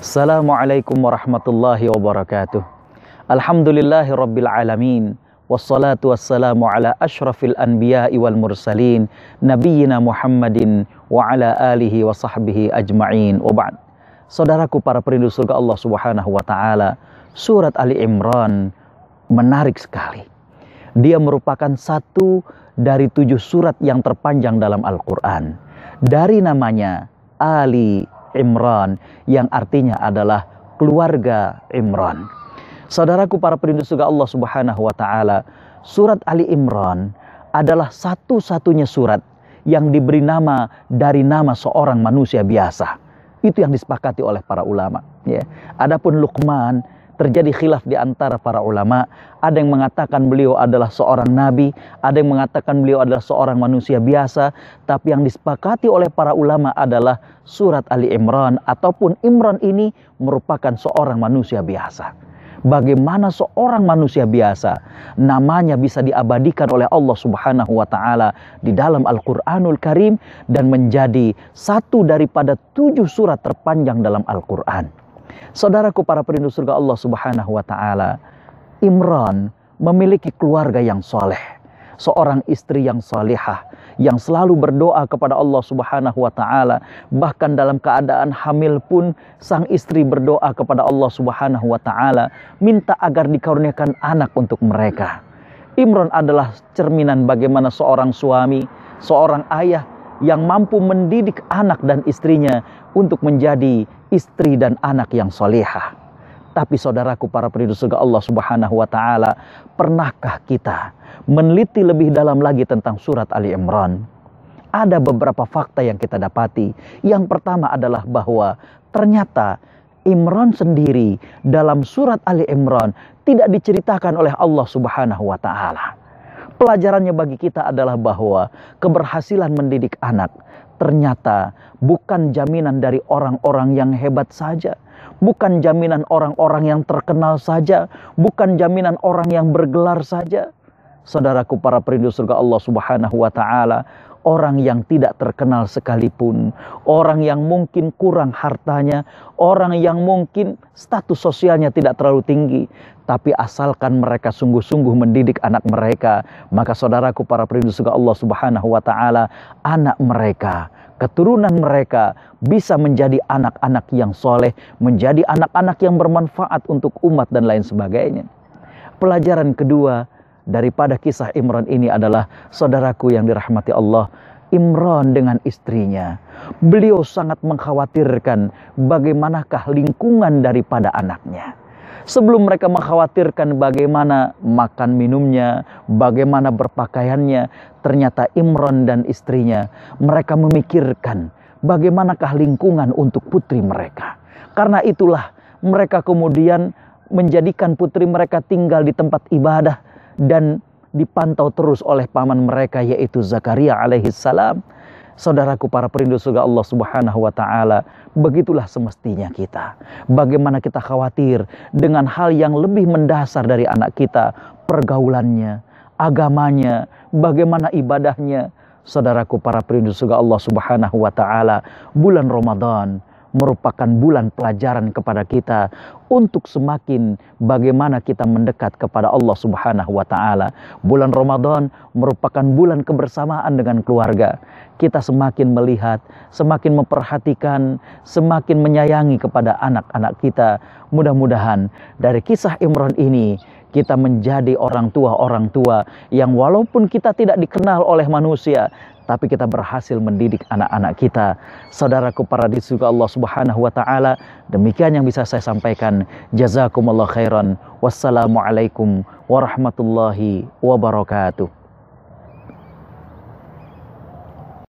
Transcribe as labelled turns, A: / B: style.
A: Assalamualaikum warahmatullahi wabarakatuh. Alhamdulillahi rabbil alamin. Wassalatu wassalamu ala ashrafil anbiya'i wal mursalin nabiyyina Muhammadin wa ala alihi wa sahbihi ajma'in. Wa ba'd. Saudaraku para perindu surga Allah Subhanahu wa taala, surat Ali Imran menarik sekali. Dia merupakan satu dari 7 surat yang terpanjang dalam Al-Quran. Dari namanya Ali Imran, yang artinya adalah keluarga Imran. Saudaraku para perindu surga Allah Subhanahu wa taala, surat Ali Imran adalah satu-satunya surat yang diberi nama dari nama seorang manusia biasa. Itu yang disepakati oleh para ulama, ya. Adapun Luqman, terjadi khilaf di antara para ulama. Ada yang mengatakan beliau adalah seorang nabi, ada yang mengatakan beliau adalah seorang manusia biasa. Tapi yang disepakati oleh para ulama adalah surat Ali Imran ataupun Imran ini merupakan seorang manusia biasa. Bagaimana seorang manusia biasa namanya bisa diabadikan oleh Allah Subhanahu wa taala di dalam Al-Qur'anul Karim dan menjadi satu daripada 7 surat terpanjang dalam Al-Qur'an. Saudaraku para perindu surga Allah Subhanahu wa taala, Imran memiliki keluarga yang soleh, seorang istri yang salihah, yang selalu berdoa kepada Allah Subhanahu wa taala. Bahkan dalam keadaan hamil pun sang istri berdoa kepada Allah Subhanahu wa taala, minta agar dikaruniakan anak untuk mereka. Imran adalah cerminan bagaimana seorang suami, seorang ayah yang mampu mendidik anak dan istrinya untuk menjadi istri dan anak yang solehah. Tapi saudaraku para perindu surga Allah Subhanahu wa taala, pernahkah kita meneliti lebih dalam lagi tentang surat Ali Imran? Ada beberapa fakta yang kita dapati. Yang pertama adalah bahwa ternyata Imran sendiri dalam surat Ali Imran tidak diceritakan oleh Allah Subhanahu wa taala. Pelajarannya bagi kita adalah bahwa keberhasilan mendidik anak ternyata bukan jaminan dari orang-orang yang hebat saja, bukan jaminan orang-orang yang terkenal saja, bukan jaminan orang yang bergelar saja. Saudaraku para perindu surga Allah Subhanahu wa taala, orang yang tidak terkenal sekalipun, orang yang mungkin kurang hartanya, orang yang mungkin status sosialnya tidak terlalu tinggi, tapi asalkan mereka sungguh-sungguh mendidik anak mereka, maka saudaraku para perindu surga Allah Subhanahu wa taala, anak mereka, keturunan mereka bisa menjadi anak-anak yang soleh, menjadi anak-anak yang bermanfaat untuk umat dan lain sebagainya. Pelajaran kedua daripada kisah Imran ini adalah, saudaraku yang dirahmati Allah, Imran dengan istrinya, beliau sangat mengkhawatirkan bagaimanakah lingkungan daripada anaknya. Sebelum mereka mengkhawatirkan bagaimana makan minumnya, bagaimana berpakaiannya, ternyata Imran dan istrinya, mereka memikirkan bagaimanakah lingkungan untuk putri mereka. Karena itulah mereka kemudian menjadikan putri mereka tinggal di tempat ibadah dan dipantau terus oleh paman mereka, yaitu Zakaria alaihissalam. Saudaraku para perindu surga Allah Subhanahu wa taala, begitulah semestinya kita. Bagaimana kita khawatir dengan hal yang lebih mendasar dari anak kita, pergaulannya, agamanya, bagaimana ibadahnya. Saudaraku para perindu surga Allah Subhanahu wa taala, bulan Ramadan merupakan bulan pelajaran kepada kita untuk semakin bagaimana kita mendekat kepada Allah Subhanahu wa taala. Bulan Ramadan merupakan bulan kebersamaan dengan keluarga. Kita semakin melihat, semakin memperhatikan, semakin menyayangi kepada anak-anak kita. Mudah-mudahan dari kisah Imran ini kita menjadi orang tua yang walaupun kita tidak dikenal oleh manusia, tapi kita berhasil mendidik anak-anak kita. Saudaraku para di surga Allah Subhanahu wa taala, demikian yang bisa saya sampaikan. Jazakumullah khairan. Wassalamualaikum warahmatullahi wabarakatuh.